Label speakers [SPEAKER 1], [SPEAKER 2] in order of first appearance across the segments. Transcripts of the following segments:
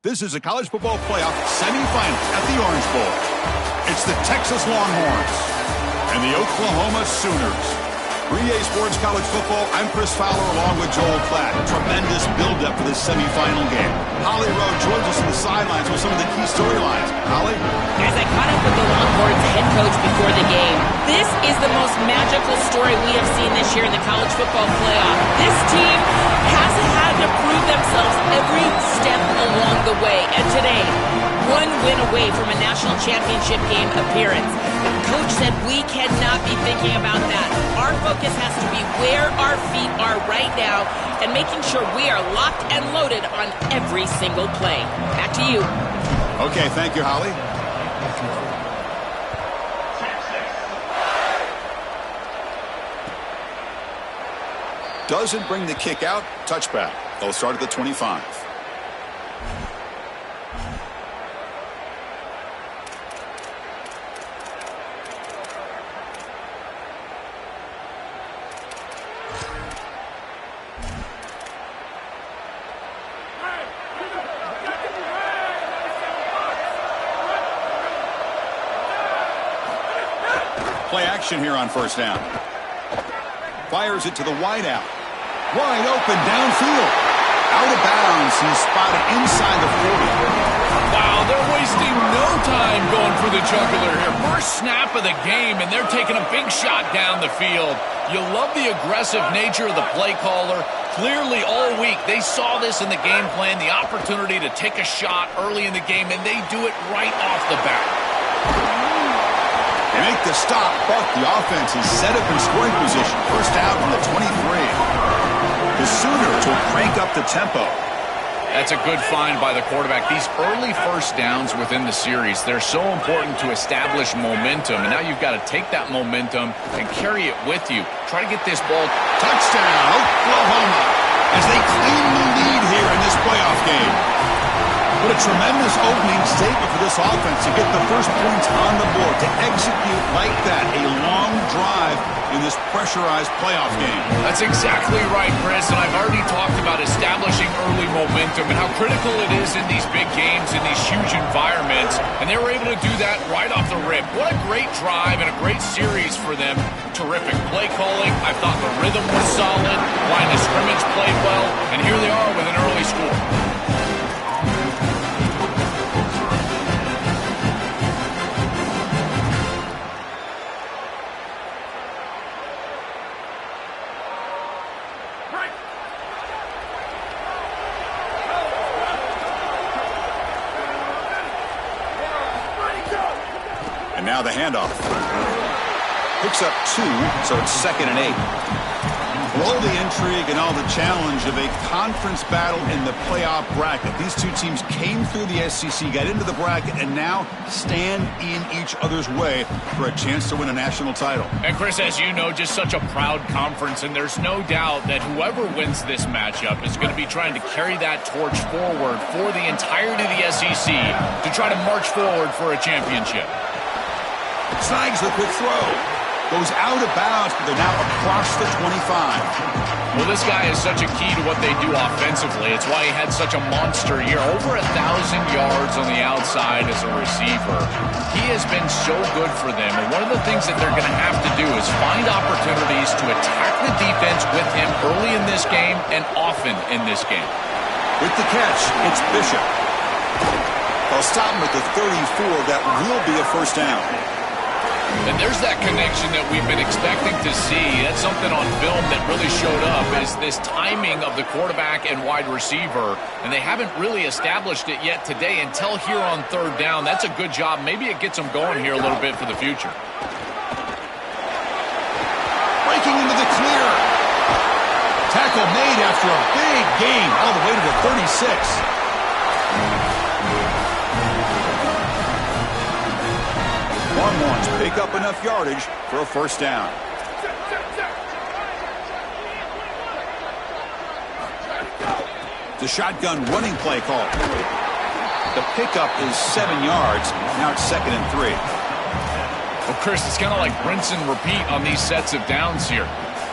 [SPEAKER 1] This is a college football playoff semifinal at the Orange Bowl. It's the Texas Longhorns and the Oklahoma Sooners. 3A Sports College Football, I'm Chris Fowler along with Joel Klatt. Tremendous build-up for this semifinal game. Holly Rowe joins us on the sidelines with some of the key storylines. Holly?
[SPEAKER 2] As I caught up with the Longhorns head coach before the game, this is the most magical story we have seen this year in the college football playoff. This team has had to prove themselves every step along the way. And today, one win away from a national championship game appearance. Coach said we cannot be thinking about that. Our focus has to be where our feet are right now and making sure we are locked and loaded on every single play. Back to you.
[SPEAKER 1] Okay, thank you, Holly. Doesn't bring the kick out. Touchback. They'll start at the 25. Play action here on first down. Fires it to the wideout. Wide open downfield. Out of bounds. He's spotted inside the 40.
[SPEAKER 3] Wow, they're wasting no time going for the jugular here. First snap of the game, and they're taking a big shot down the field. You love the aggressive nature of the play caller. Clearly all week they saw this in the game plan, the opportunity to take a shot early in the game, and they do it right off the bat.
[SPEAKER 1] They make the stop, but the offense is set up in scoring position. First down from the 23. The Sooners will crank up the tempo.
[SPEAKER 3] That's a good find by the quarterback. These early first downs within the series, they're so important to establish momentum. And now you've got to take that momentum and carry it with you. Try to get this ball.
[SPEAKER 1] Touchdown, Oklahoma, as they claim the lead here in this playoff game. What a tremendous opening statement for this offense to get the first points on the board, to execute like that, a long drive in this pressurized playoff game.
[SPEAKER 3] That's exactly right, Chris, and I've already talked about establishing early momentum and how critical it is in these big games, in these huge environments, and they were able to do that right off the rip. What a great drive and a great series for them. Terrific play calling. I thought the rhythm was solid, line of scrimmage played well, and here they are with an early score.
[SPEAKER 1] And now the handoff. Picks up 2, so it's 2nd and 8. Below the intrigue and all the challenge of a conference battle in the playoff bracket. These two teams came through the SEC, got into the bracket, and now stand in each other's way for a chance to win a national title.
[SPEAKER 3] And Chris, as you know, just such a proud conference, and there's no doubt that whoever wins this matchup is going to be trying to carry that torch forward for the entirety of the SEC to try to march forward for a championship.
[SPEAKER 1] Snags the quick throw. Goes out of bounds, but they're now across the 25.
[SPEAKER 3] Well, this guy is such a key to what they do offensively. It's why he had such a monster year. Over 1,000 yards on the outside as a receiver. He has been so good for them. And one of the things that they're going to have to do is find opportunities to attack the defense with him early in this game and often in this game.
[SPEAKER 1] With the catch, it's Bishop. They'll stop him at the 34. That will be a first down.
[SPEAKER 3] And there's that connection that we've been expecting to see. That's something on film that really showed up, is this timing of the quarterback and wide receiver. And they haven't really established it yet today until here on third down. That's a good job. Maybe it gets them going here a little bit for the future.
[SPEAKER 1] Breaking into the clear. Tackle made after a big gain all the way to the 36. Longhorns pick up enough yardage for a first down. The shotgun running play call. The pickup is 7 yards. Now it's 2nd and 3.
[SPEAKER 3] Well, Chris, it's kind of like rinse and repeat on these sets of downs here.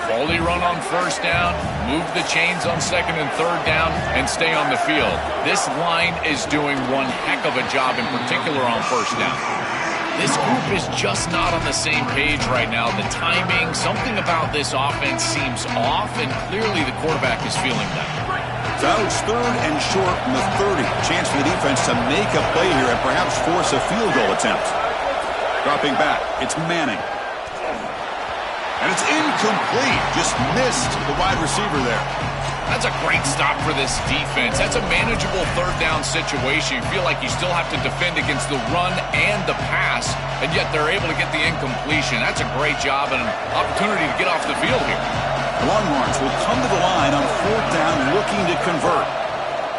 [SPEAKER 3] Quality run on first down, move the chains on second and third down, and stay on the field. This line is doing one heck of a job, in particular on first down. This group is just not on the same page right now. The timing, something about this offense seems off, and clearly the quarterback is feeling that.
[SPEAKER 1] So it's third and short from the 30. Chance for the defense to make a play here and perhaps force a field goal attempt. Dropping back, it's Manning. And it's incomplete. Just missed the wide receiver there.
[SPEAKER 3] That's a great stop for this defense. That's a manageable third down situation. You feel like you still have to defend against the run and the pass, and yet they're able to get the incompletion. That's a great job and an opportunity to get off the field here.
[SPEAKER 1] The Longhorns will come to the line on fourth down looking to convert.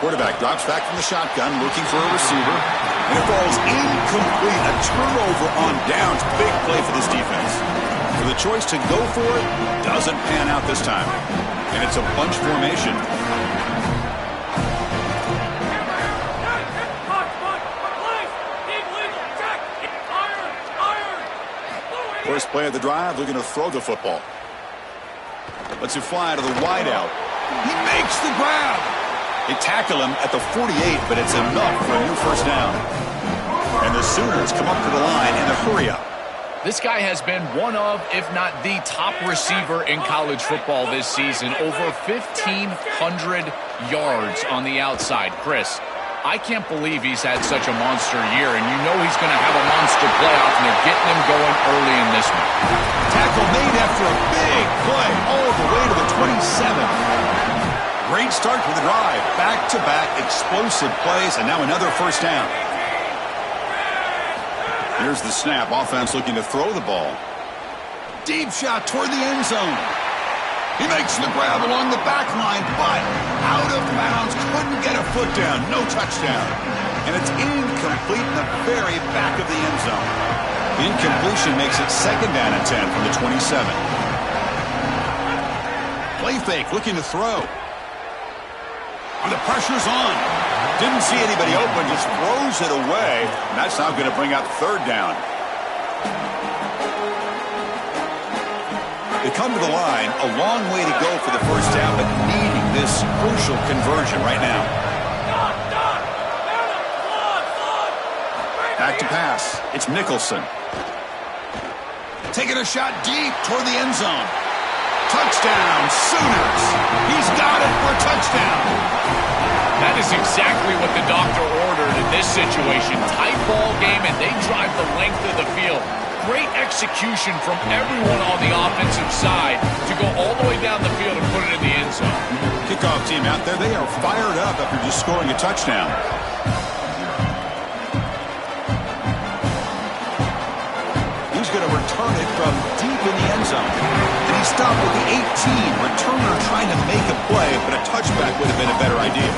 [SPEAKER 1] Quarterback drops back from the shotgun looking for a receiver, and it falls incomplete. A turnover on downs. Big play for this defense. For the choice to go for it, doesn't pan out this time. And it's a bunch formation. First play of the drive, looking to throw the football. Lets it fly to the wideout. He makes the grab. They tackle him at the 48, but it's enough for a new first down. And the Sooners come up to the line in a hurry-up.
[SPEAKER 3] This guy has been one of, if not the top receiver in college football this season. Over 1,500 yards on the outside. Chris, I can't believe he's had such a monster year, and you know he's going to have a monster playoff, and they're getting him going early in this one.
[SPEAKER 1] Tackle made after a big play all the way to the 27. Great start to the drive. Back-to-back explosive plays, and now another first down. Here's the snap. Offense looking to throw the ball. Deep shot toward the end zone. He makes the grab along the back line, but out of bounds. Couldn't get a foot down. No touchdown. And it's incomplete in the very back of the end zone. The incompletion makes it second down and 10 from the 27. Play fake, looking to throw. And the pressure's on. Didn't see anybody open, just throws it away. And that's now going to bring up third down. They come to the line, a long way to go for the first down, but needing this crucial conversion right now. Back to pass. It's Nicholson. Taking a shot deep toward the end zone. Touchdown, Sooners. He's got it for a touchdown.
[SPEAKER 3] That is exactly what the doctor ordered in this situation. Tight ball game, and they drive the length of the field. Great execution from everyone on the offensive side to go all the way down the field and put it in the end zone.
[SPEAKER 1] Kickoff team out there, they are fired up after just scoring a touchdown. He's going to return it from deep in the end zone. And he stopped with the 18. Returner trying to make a play, but a touchback would have been a better idea.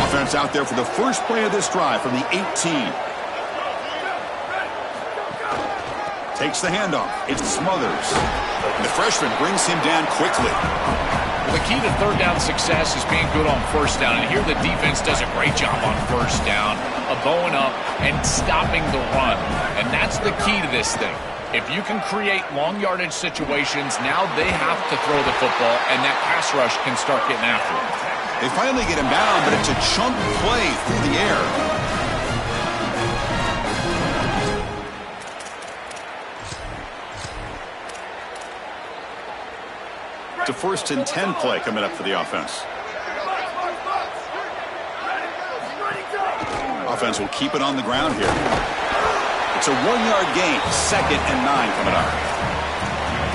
[SPEAKER 1] Offense out there for the first play of this drive from the 18. Takes the handoff. It's Smothers. And the freshman brings him down quickly.
[SPEAKER 3] Well, the key to third down success is being good on first down. And here the defense does a great job on first down of bowing up and stopping the run. And that's the key to this thing. If you can create long yardage situations, now they have to throw the football, and that pass rush can start getting after it.
[SPEAKER 1] They finally get him down, but it's a chunk play through the air. It's a 1st and 10 play coming up for the offense. Offense will keep it on the ground here. It's a 1-yard gain. 2nd and 9 coming up.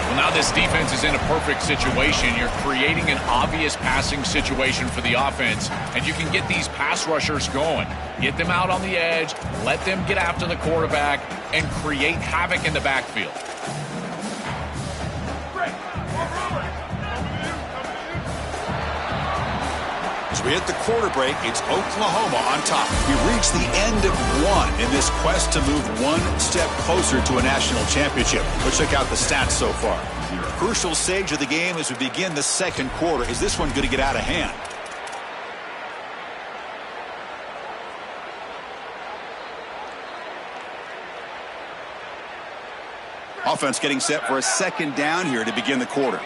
[SPEAKER 3] Well, now this defense is in a perfect situation. You're creating an obvious passing situation for the offense, and you can get these pass rushers going. Get them out on the edge, let them get after the quarterback, and create havoc in the backfield.
[SPEAKER 1] As we hit the quarter break, it's Oklahoma on top. We've reached the end of one in this quest to move one step closer to a national championship. Let's check out the stats so far. Crucial stage of the game as we begin the second quarter. Is this one going to get out of hand? Offense getting set for a second down here to begin the quarter.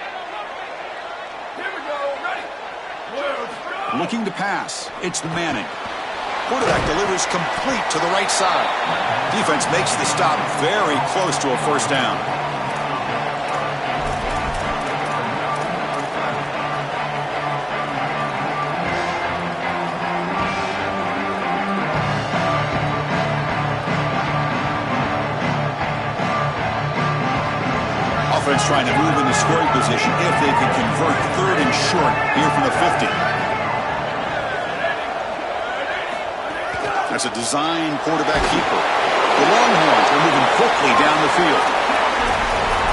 [SPEAKER 1] Looking to pass. It's Manning. Quarterback delivers complete to the right side. Defense makes the stop very close to a first down. Offense trying to move into scoring position if they can convert third and short here from the 50. That's a design quarterback keeper. The Longhorns are moving quickly down the field.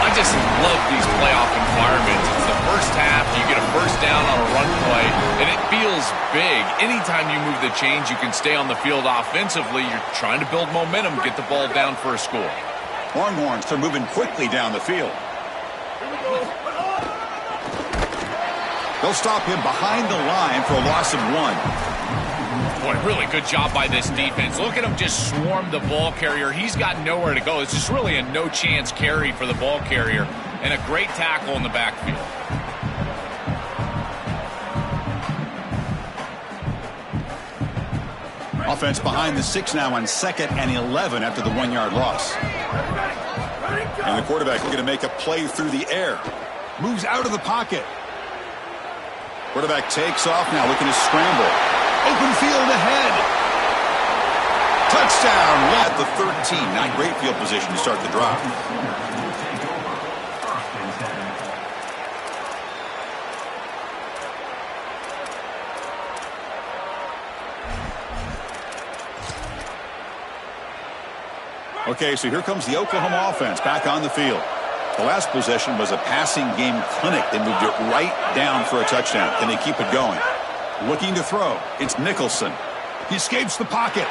[SPEAKER 3] I just love these playoff environments. It's the first half, you get a first down on a run play, and it feels big. Anytime you move the chains, you can stay on the field offensively. You're trying to build momentum, get the ball down for a score.
[SPEAKER 1] Longhorns are moving quickly down the field. They'll stop him behind the line for a loss of 1.
[SPEAKER 3] Boy, really good job by this defense. Look at him just swarm the ball carrier. He's got nowhere to go. It's just really a no-chance carry for the ball carrier, and a great tackle in the backfield.
[SPEAKER 1] Offense behind the 6 now on 2nd and 11 after the 1-yard loss. And the quarterback looking to make a play through the air. Moves out of the pocket. Quarterback takes off now, looking to scramble. Open field ahead. Touchdown at the 13. Not great field position to start the drive. Okay, so here comes the Oklahoma offense back on the field. The last possession was a passing game clinic. They moved it right down for a touchdown. Can they keep it going? Looking to throw. It's Nicholson. He escapes the pocket.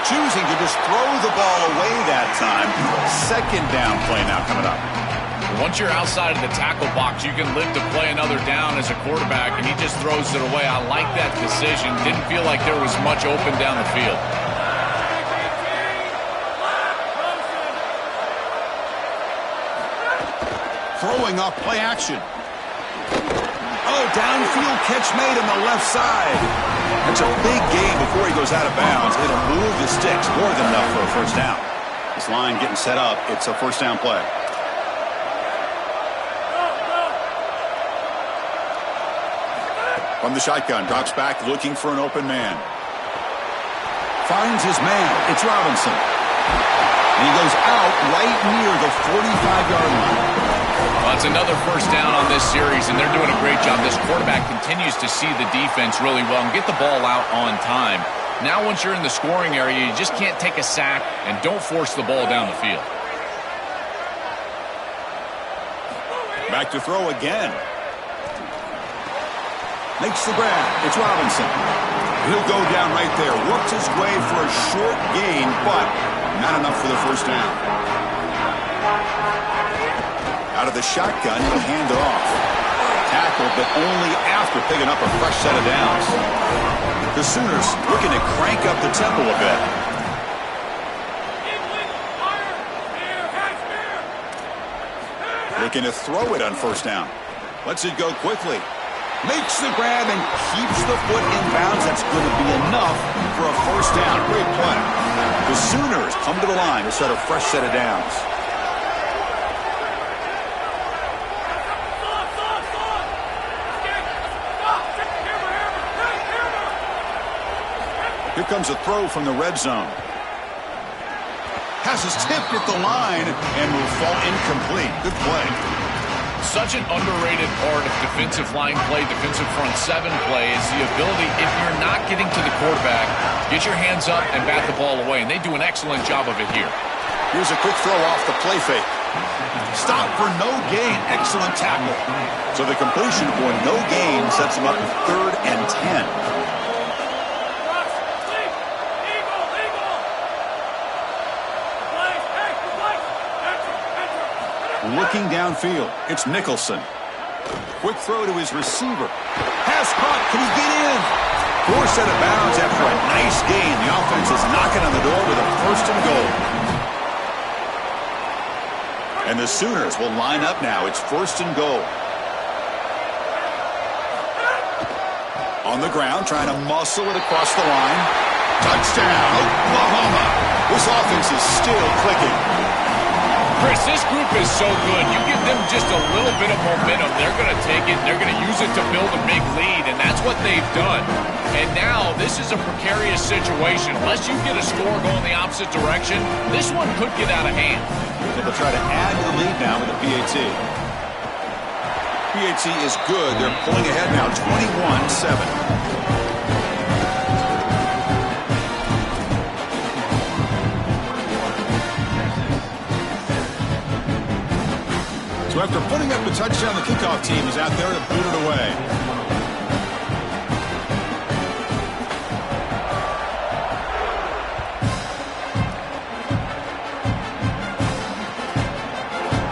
[SPEAKER 1] Choosing to just throw the ball away that time. Second down play now coming up.
[SPEAKER 3] Once you're outside of the tackle box, you can live to play another down as a quarterback, and he just throws it away. I like that decision. Didn't feel like there was much open down the field.
[SPEAKER 1] Throwing off play action. Oh, downfield catch made on the left side. That's a big gain before he goes out of bounds. It'll move the sticks more than enough for a first down. This line getting set up. It's a first down play. From the shotgun, drops back looking for an open man. Finds his man. It's Robinson. And he goes out right near the 45-yard line.
[SPEAKER 3] Well, it's another first down on this series, and they're doing a great job. This quarterback continues to see the defense really well and get the ball out on time. Now once you're in the scoring area, you just can't take a sack and don't force the ball down the field.
[SPEAKER 1] Back to throw again. Makes the grab. It's Robinson. He'll go down right there. Works his way for a short gain, but not enough for the first down. Out of the shotgun, he'll hand it off. Tackle, but only after picking up a fresh set of downs. The Sooners looking to crank up the tempo a bit. Looking to throw it on first down. Lets it go quickly. Makes the grab and keeps the foot in bounds. That's going to be enough for a first down. Great play. The Sooners come to the line to set a fresh set of downs. Here comes a throw from the red zone. Pass is tipped at the line and will fall incomplete. Good play.
[SPEAKER 3] Such an underrated part of defensive line play, defensive front seven play, is the ability, if you're not getting to the quarterback, get your hands up and bat the ball away, and they do an excellent job of it here.
[SPEAKER 1] Here's a quick throw off the play fake. Stop for no gain. Excellent tackle. So the completion for no gain sets them up with 3rd and 10. Looking downfield, it's Nicholson. Quick throw to his receiver. Pass caught, can he get in? 4 set of bounds after a nice gain. The offense is knocking on the door with a 1st and goal. And the Sooners will line up now. It's 1st and goal. On the ground, trying to muscle it across the line. Touchdown, Oklahoma. This offense is still clicking.
[SPEAKER 3] Chris, this group is so good. You give them just a little bit of momentum, they're going to take it, and they're going to use it to build a big lead, and that's what they've done. And now, this is a precarious situation. Unless you get a score going the opposite direction, this one could get out of hand.
[SPEAKER 1] They'll try to add to the lead now with a PAT. PAT is good. They're pulling ahead now, 21-7. So after putting up the touchdown, the kickoff team is out there to boot it away.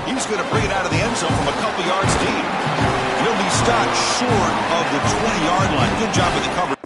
[SPEAKER 1] He's going to bring it out of the end zone from a couple yards deep. He'll be stopped short of the 20-yard line. Good job with the coverage.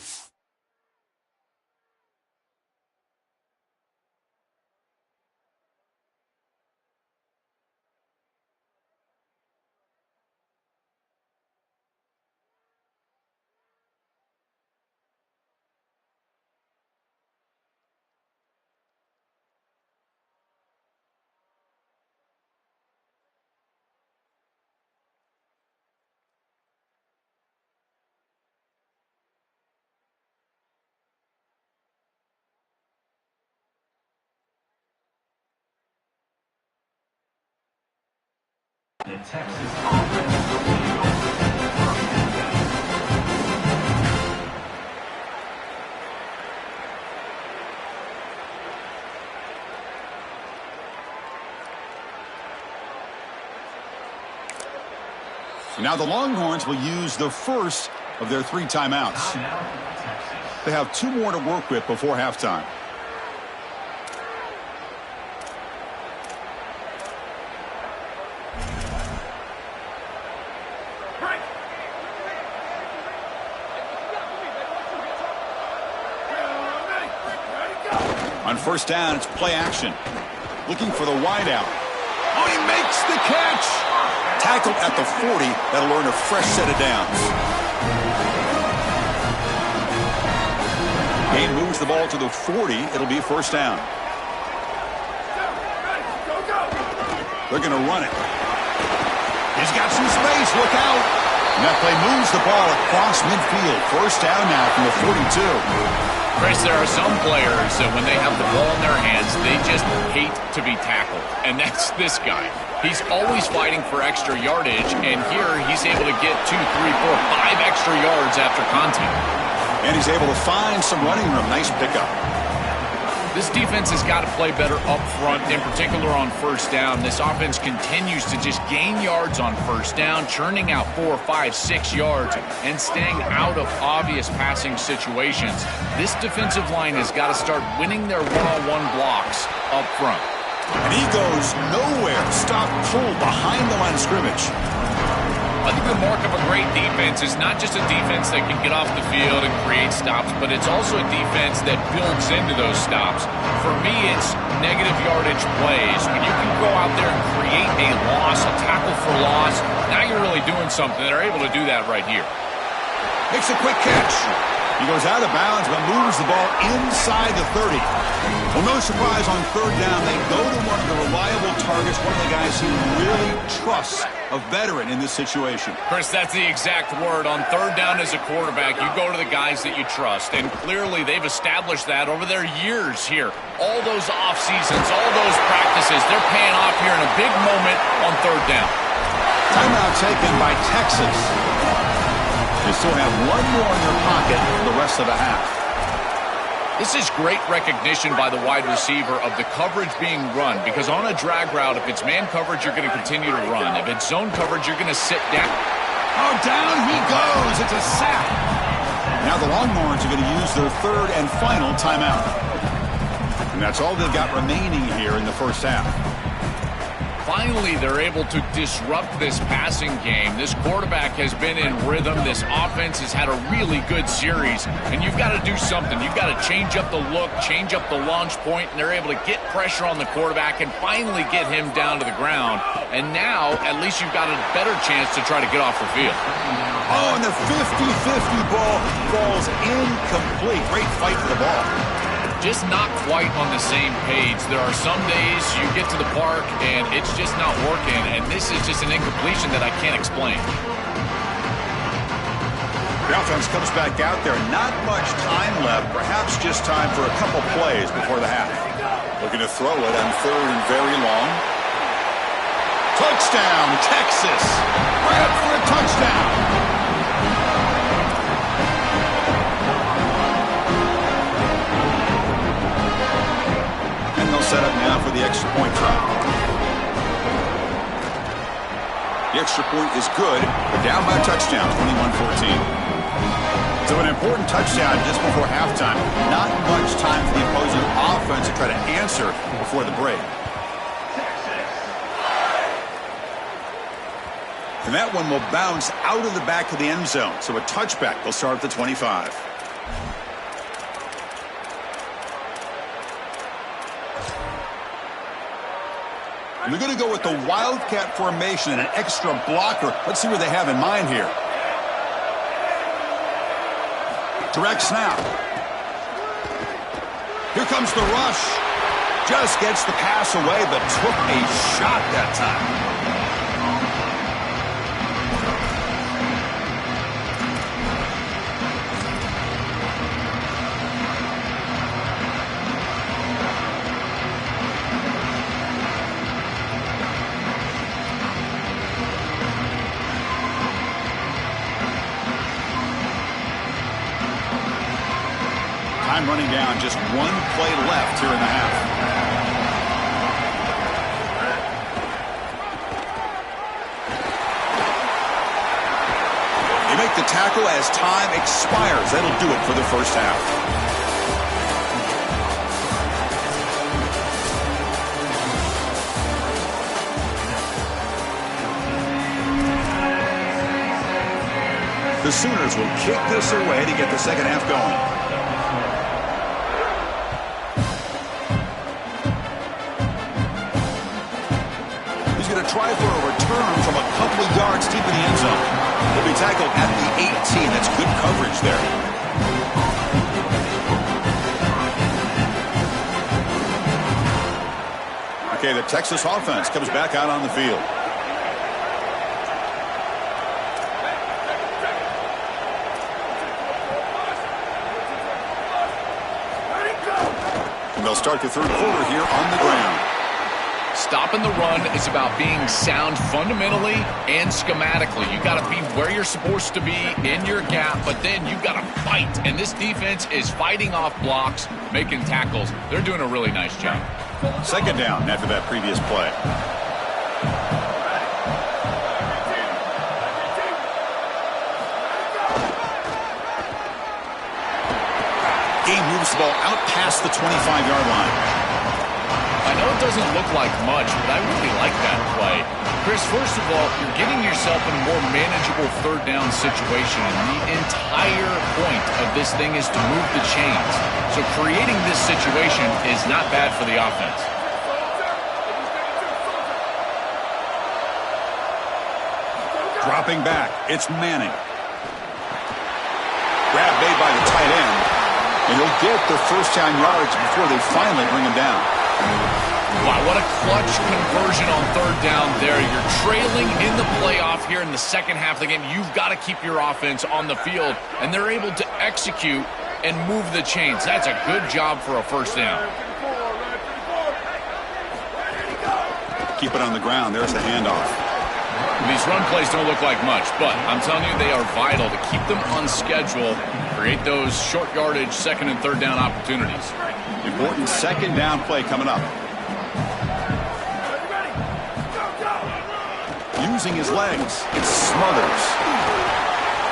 [SPEAKER 4] The Texas offense will be
[SPEAKER 1] Now the Longhorns will use the first of their 3 timeouts. They have 2 more to work with before halftime. On 1st down, it's play action. Looking for the wideout. Oh, he makes the catch! Tackled at the 40. That'll earn a fresh set of downs. Gain moves the ball to the 40. It'll be 1st down. They're going to run it. He's got some space. Look out. And that play moves the ball across midfield. 1st down now from the 42.
[SPEAKER 3] Chris, there are some players that when they have the ball in their hands, they just hate to be tackled. And that's this guy. He's always fighting for extra yardage, and here he's able to get 2, 3, 4, 5 extra yards after contact.
[SPEAKER 1] And he's able to find some running room. Nice pickup.
[SPEAKER 3] This defense has got to play better up front, in particular on 1st down. This offense continues to just gain yards on 1st down, churning out 4, 5, 6 yards, and staying out of obvious passing situations. This defensive line has got to start winning their one-on-one blocks up front.
[SPEAKER 1] And he goes nowhere. Stop, pull behind the line of scrimmage.
[SPEAKER 3] I think the mark of a great defense is not just a defense that can get off the field and create stops, but it's also a defense that builds into those stops. For me, it's negative yardage plays. When you can go out there and create a loss, a tackle for loss, now you're really doing something. They're able to do that right here.
[SPEAKER 1] Makes a quick catch. He goes out of bounds, but moves the ball inside the 30. Well, no surprise on 3rd down. They go to one of the reliable targets, one of the guys he really trusts, a veteran in this situation.
[SPEAKER 3] Chris, that's the exact word. On 3rd down as a quarterback, you go to the guys that you trust. And clearly they've established that over their years here. All those off seasons, all those practices, they're paying off here in a big moment on 3rd down.
[SPEAKER 1] Timeout taken by Texas. They still have 1 more in their pocket for the rest of the half.
[SPEAKER 3] This is great recognition by the wide receiver of the coverage being run, because on a drag route, if it's man coverage, you're going to continue to run. If it's zone coverage, you're going to sit down.
[SPEAKER 1] Oh, down he goes. It's a sack. Now the Longhorns are going to use their 3rd and final timeout. And that's all they've got remaining here in the 1st half.
[SPEAKER 3] Finally, they're able to disrupt this passing game. This quarterback has been in rhythm. This offense has had a really good series, and you've got to do something. You've got to change up the look, change up the launch point, and they're able to get pressure on the quarterback and finally get him down to the ground. And now, at least you've got a better chance to try to get off the field.
[SPEAKER 1] Oh, and the 50-50 ball falls incomplete. Great fight for the ball.
[SPEAKER 3] Just not quite on the same page. There are some days you get to the park and it's just not working, and this is just an incompletion that I can't explain.
[SPEAKER 1] The offense comes back out there. Not much time left. Perhaps just time for a couple plays before the half. Looking to throw it on 3rd and very long. Touchdown, Texas. Right up for a touchdown. And they'll set up now for the extra point try. The extra point is good. They're down by a touchdown, 21-14. So an important touchdown just before halftime. Not much time for the opposing offense to try to answer before the break. And that one will bounce out of the back of the end zone. So a touchback. They'll start at the 25. They're going to go with the Wildcat formation and an extra blocker. Let's see what they have in mind here. Direct snap. Here comes the rush. Just gets the pass away, but took a shot that time. Time running down, just one play left here in the half. They make the tackle as time expires. That'll do it for the first half. The Sooners will kick this away to get the second half going. Try for a return from a couple of yards deep in the end zone. He'll be tackled at the 18. That's good coverage there. Okay, the Texas offense comes back out on the field. And they'll start the third quarter here on the ground.
[SPEAKER 3] Stopping the run is about being sound fundamentally and schematically. You got to be where you're supposed to be in your gap, but then you got to fight. And this defense is fighting off blocks, making tackles. They're doing a really nice job.
[SPEAKER 1] Second down after that previous play. Game moves the ball out past the 25-yard line.
[SPEAKER 3] I know it doesn't look like much, but I really like that play. Chris, first of all, you're getting yourself in a more manageable third down situation, and the entire point of this thing is to move the chains. So creating this situation is not bad for the offense.
[SPEAKER 1] Dropping back, it's Manning. Grab made by the tight end, and he'll get the first down yards before they finally bring him down.
[SPEAKER 3] Wow, what a clutch conversion on third down there. You're trailing in the playoff here in the second half of the game. You've got to keep your offense on the field, and they're able to execute and move the chains. That's a good job for a first down.
[SPEAKER 1] Keep it on the ground. There's the handoff.
[SPEAKER 3] These run plays don't look like much, but I'm telling you, they are vital to keep them on schedule, create those short yardage second and third down opportunities.
[SPEAKER 1] Important second down play coming up. Using his legs, it smothers.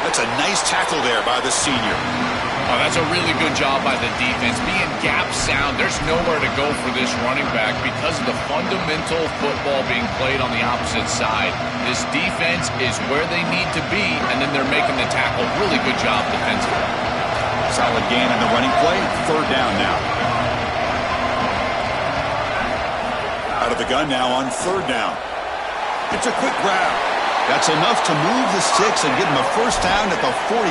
[SPEAKER 1] That's a nice tackle there by the senior.
[SPEAKER 3] Oh, that's a really good job by the defense. Being gap sound, there's nowhere to go for this running back because of the fundamental football being played on the opposite side. This defense is where they need to be, and then they're making the tackle. Really good job defensively.
[SPEAKER 1] Solid gain on the running play. Third down now. Out of the gun now on third down. It's a quick grab. That's enough to move the sticks and give them a first down at the 41.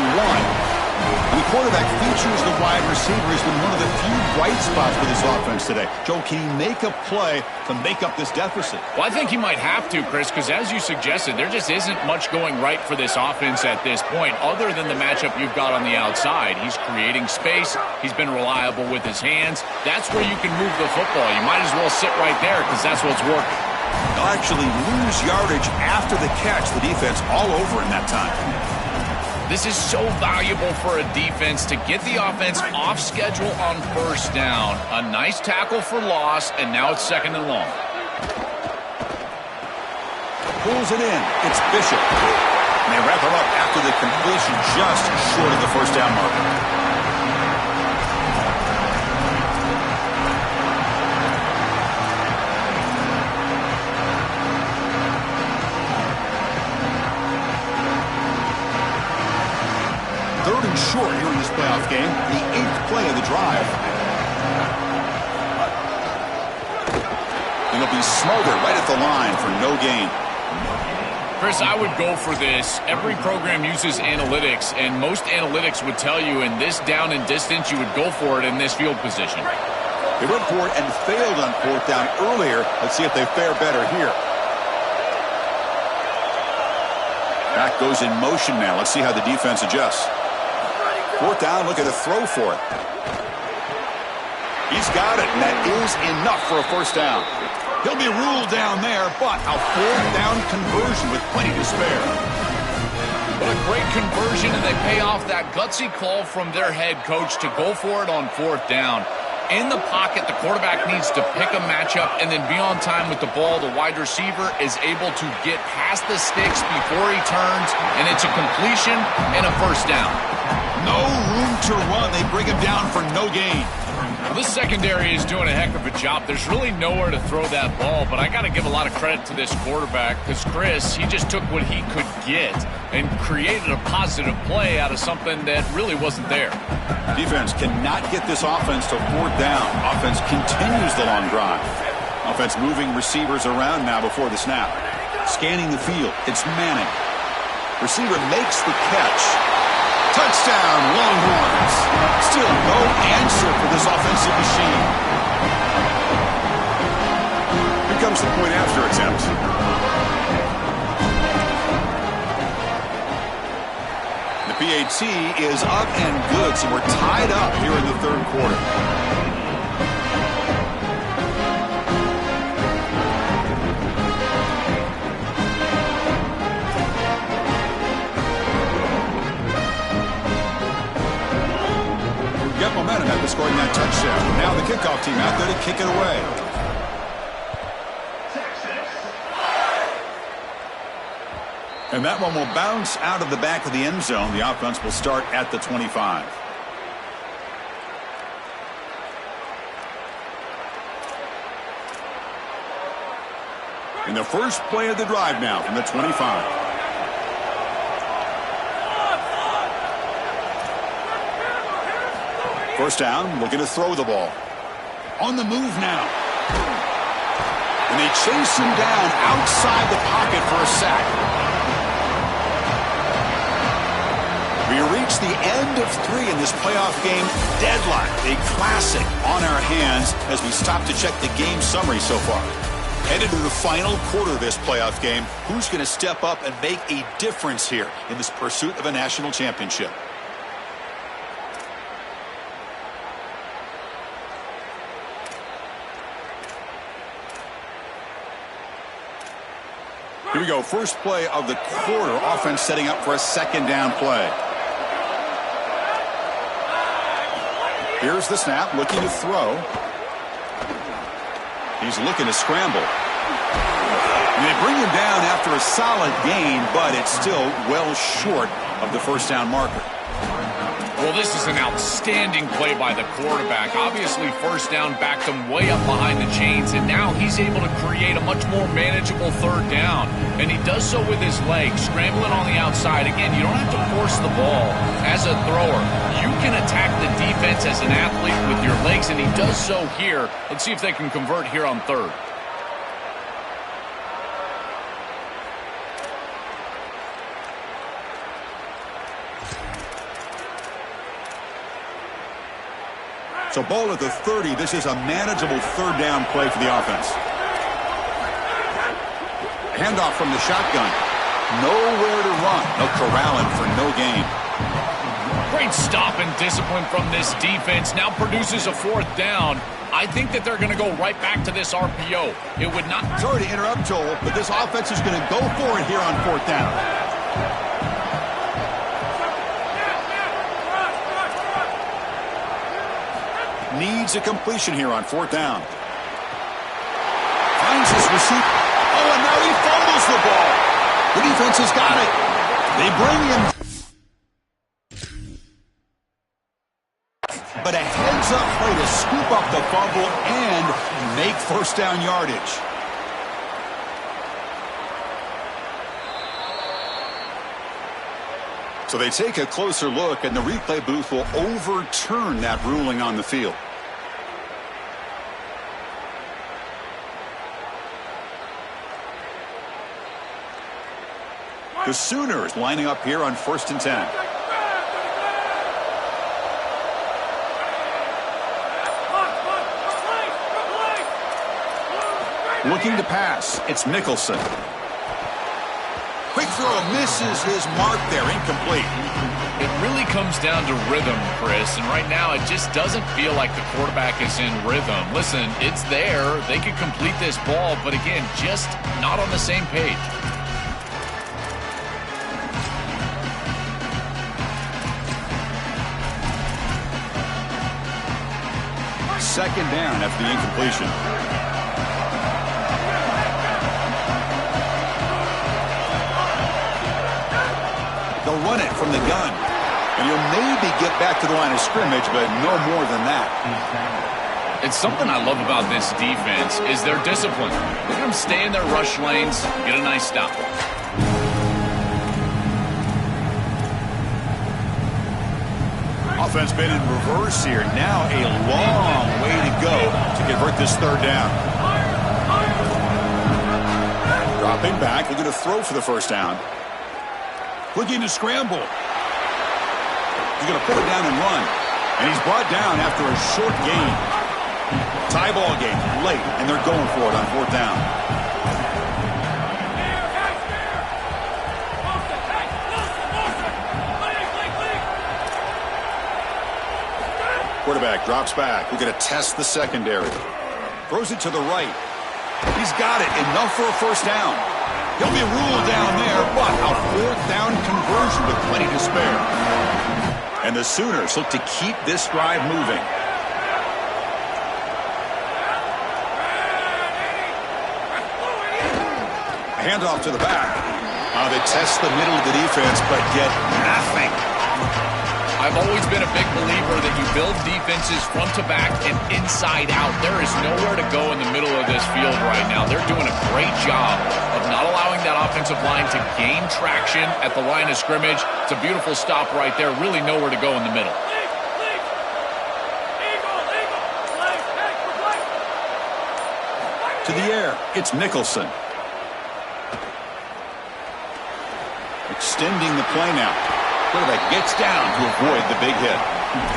[SPEAKER 1] And the quarterback features the wide receiver has been one of the few bright spots for this offense today. Joe, can he make a play to make up this deficit?
[SPEAKER 3] Well, I think he might have to, Chris, because as you suggested, there just isn't much going right for this offense at this point other than the matchup you've got on the outside. He's creating space. He's been reliable with his hands. That's where you can move the football. You might as well sit right there because that's what's working.
[SPEAKER 1] They'll actually lose yardage after the catch. The defense all over in that time.
[SPEAKER 3] This is so valuable for a defense to get the offense off schedule on first down. A nice tackle for loss, and now it's second and long.
[SPEAKER 1] Pulls it in. It's Bishop. And they wrap him up after the completion just short of the first down marker. Third and short here in this playoff game, the 8th play of the drive. And it'll be Smolder right at the line for no gain.
[SPEAKER 3] Chris, I would go for this. Every program uses analytics, and most analytics would tell you in this down and distance, you would go for it in this field position.
[SPEAKER 1] They went for it and failed on fourth down earlier. Let's see if they fare better here. Back goes in motion now. Let's see how the defense adjusts. Fourth down, looking to throw for it. He's got it, and that is enough for a first down. He'll be ruled down there, but a fourth down conversion with plenty to spare.
[SPEAKER 3] What a great conversion, and they pay off that gutsy call from their head coach to go for it on fourth down. In the pocket, the quarterback needs to pick a matchup and then be on time with the ball. The wide receiver is able to get past the sticks before he turns, and it's a completion and a first down.
[SPEAKER 1] No room to run. They bring him down for no gain.
[SPEAKER 3] Well, this secondary is doing a heck of a job. There's really nowhere to throw that ball, but I got to give a lot of credit to this quarterback because, Chris, he just took what he could get and created a positive play out of something that really wasn't there.
[SPEAKER 1] Defense cannot get this offense to fourth down. Offense continues the long drive. Offense moving receivers around now before the snap. Scanning the field. It's Manning. Receiver makes the catch. Touchdown, Longhorns. Still no answer for this offensive machine. Here comes the point after attempt. The PAT is up and good, so we're tied up here in the third quarter. Get momentum after scoring that touchdown. Now the kickoff team out there to kick it away. And that one will bounce out of the back of the end zone. The offense will start at the 25. In the first play of the drive now from the 25. First down, looking to throw the ball. On the move now. And they chase him down outside the pocket for a sack. We reach the end of 3 in this playoff game. Deadlocked, a classic on our hands as we stop to check the game summary so far. Headed to the final quarter of this playoff game. Who's going to step up and make a difference here in this pursuit of a national championship? Here we go. First play of the quarter. Offense setting up for a second down play. Here's the snap. Looking to throw. He's looking to scramble. And they bring him down after a solid gain, but it's still well short of the first down marker.
[SPEAKER 3] Well, this is an outstanding play by the quarterback. Obviously, first down backed him way up behind the chains, and now he's able to create a much more manageable third down. And he does so with his legs, scrambling on the outside. Again, you don't have to force the ball as a thrower. You can attack the defense as an athlete with your legs, and he does so here. Let's see if they can convert here on third.
[SPEAKER 1] So ball at the 30. This is a manageable third down play for the offense. Handoff from the shotgun. Nowhere to run. No corralling for no gain.
[SPEAKER 3] Great stop and discipline from this defense. Now produces a fourth down. I think that they're going to go right back to this RPO. It would not...
[SPEAKER 1] Sorry to interrupt, Joel, but this offense is going to go for it here on fourth down. Needs a completion here on fourth down. Finds his receiver. Oh, and now he fumbles the ball. The defense has got it. They bring him. But a heads-up play to scoop up the fumble and make first down yardage. So they take a closer look, and the replay booth will overturn that ruling on the field. The Sooners lining up here on 1st and 10. Looking to pass. It's Nicholson. Quick throw misses his mark there. Incomplete.
[SPEAKER 3] It really comes down to rhythm, Chris, and right now it just doesn't feel like the quarterback is in rhythm. Listen, it's there. They could complete this ball, but again, just not on the same page.
[SPEAKER 1] Second down after the incompletion. They'll run it from the gun. And you'll maybe get back to the line of scrimmage, but no more than that.
[SPEAKER 3] It's something I love about this defense is their discipline. Look at them stay in their rush lanes, get a nice stop.
[SPEAKER 1] Offense been in reverse here. Now a long way to go to convert this third down. Dropping back, looking to throw for the first down. Looking to scramble. He's going to put it down and run. And he's brought down after a short gain. Tie ball game late, and they're going for it on fourth down. Quarterback drops back. We're going to test the secondary. Throws it to the right. He's got it. Enough for a first down. He'll be ruled down there, but a fourth down conversion with plenty to spare. And the Sooners look to keep this drive moving. A handoff to the back. They test the middle of the defense, but get nothing.
[SPEAKER 3] I've always been a big believer that you build defenses front to back and inside out. There is nowhere to go in the middle of this field right now. They're doing a great job of not allowing that offensive line to gain traction at the line of scrimmage. It's a beautiful stop right there. Really nowhere to go in the middle.
[SPEAKER 1] To the air, it's Nicholson. Extending the play now. Quarterback gets down to avoid the big hit.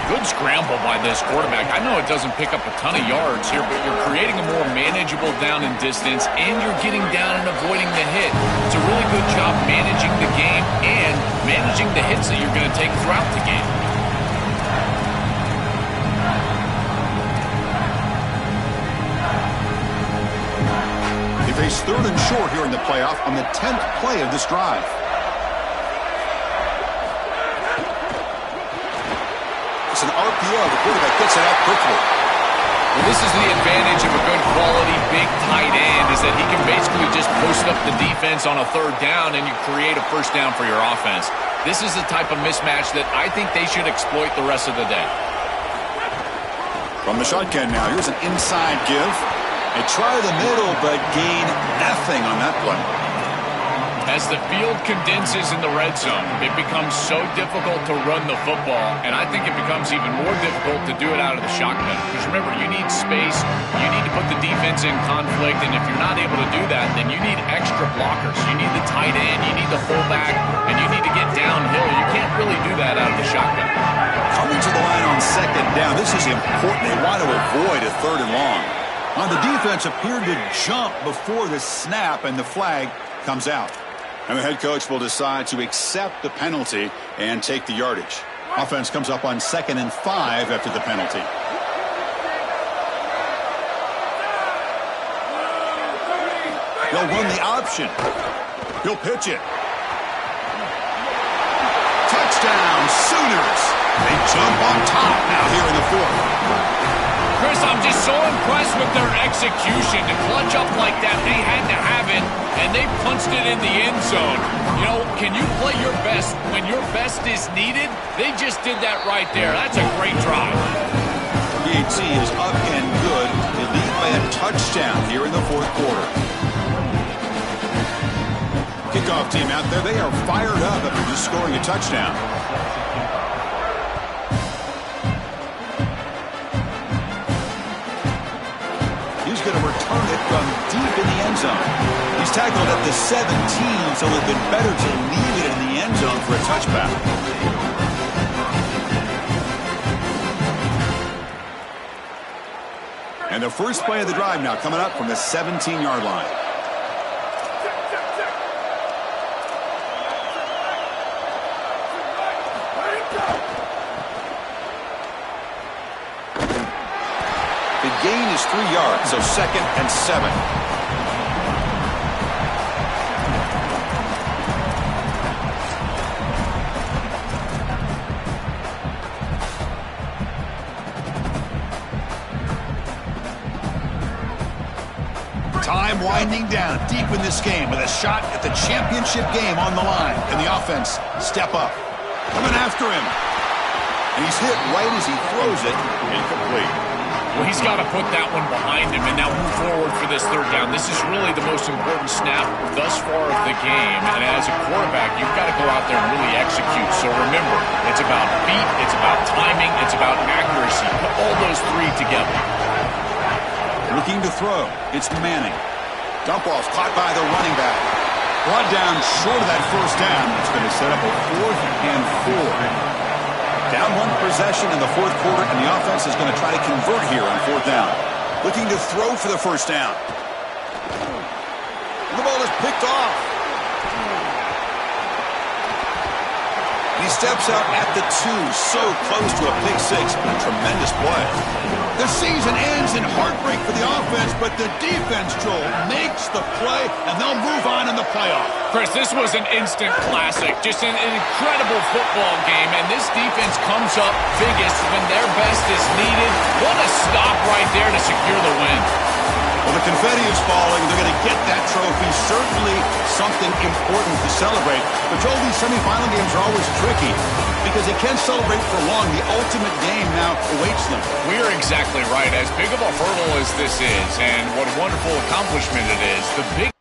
[SPEAKER 3] Good scramble by this quarterback. I know it doesn't pick up a ton of yards here, but you're creating a more manageable down and distance, and you're getting down and avoiding the hit. It's a really good job managing the game and managing the hits that you're going to take throughout the game.
[SPEAKER 1] They face third and short here in the playoff on the 10th play of this drive. It's an RPO. The quarterback gets it out quickly.
[SPEAKER 3] Well, this is the advantage of a good quality big tight end, is that he can basically just post up the defense on a third down and you create a first down for your offense. This is the type of mismatch that I think they should exploit the rest of the day.
[SPEAKER 1] From the shotgun now, here's an inside give. They try the middle, but gain nothing on that play.
[SPEAKER 3] As the field condenses in the red zone, it becomes so difficult to run the football, and I think it becomes even more difficult to do it out of the shotgun. Because remember, you need space, you need to put the defense in conflict, and if you're not able to do that, then you need extra blockers. You need the tight end, you need the fullback, and you need to get downhill. You can't really do that out of the shotgun.
[SPEAKER 1] Coming to the line on second down, this is important. They want to avoid a third and long. Now, the defense appeared to jump before the snap, and the flag comes out. And the head coach will decide to accept the penalty and take the yardage. Offense comes up on 2nd and 5 after the penalty. He'll run the option. He'll pitch it. Touchdown, Sooners. They jump on top now here in the 4th.
[SPEAKER 3] Chris, I'm just so impressed with their execution. To clutch up like that, they had to have it, and they punched it in the end zone. You know, can you play your best when your best is needed? They just did that right there. That's a great drive.
[SPEAKER 1] PAT is up and good. They lead by a touchdown here in the 4th quarter. Kickoff team out there, they are fired up after just scoring a touchdown. Going to return it from deep in the end zone. He's tackled at the 17, so it would have been better to leave it in the end zone for a touchback. And the first play of the drive now coming up from the 17-yard line. The gain is 3 yards, so 2nd and 7. Time winding down deep in this game with a shot at the championship game on the line. And the offense step up. Coming after him. And he's hit right as he throws it. Incomplete.
[SPEAKER 3] Well, he's got to put that one behind him and now move forward for this third down. This is really the most important snap thus far of the game. And as a quarterback, you've got to go out there and really execute. So remember, it's about feet, it's about timing, it's about accuracy. Put all those three together.
[SPEAKER 1] Looking to throw. It's Manning. Dump off caught by the running back. Brought down short of that first down. It's going to set up a 4th and 4. Down 1 possession in the 4th quarter, and the offense is going to try to convert here on 4th down. Looking to throw for the first down. The ball is picked off. He steps out at the 2, so close to a pick 6. A tremendous play. The season ends in heartbreak for the offense, but the defense, Joel, makes the play, and they'll move on in the playoff.
[SPEAKER 3] Chris, this was an instant classic. Just an incredible football game, and this defense comes up biggest when their best is needed. What a stop right there to secure the win.
[SPEAKER 1] Well, the confetti is falling. They're going to get that trophy. Certainly something important to celebrate. But, Joel, these semifinal games are always tricky because they can't celebrate for long. The ultimate game now awaits them.
[SPEAKER 3] We're exactly right. As big of a hurdle as this is, and what a wonderful accomplishment it is, the big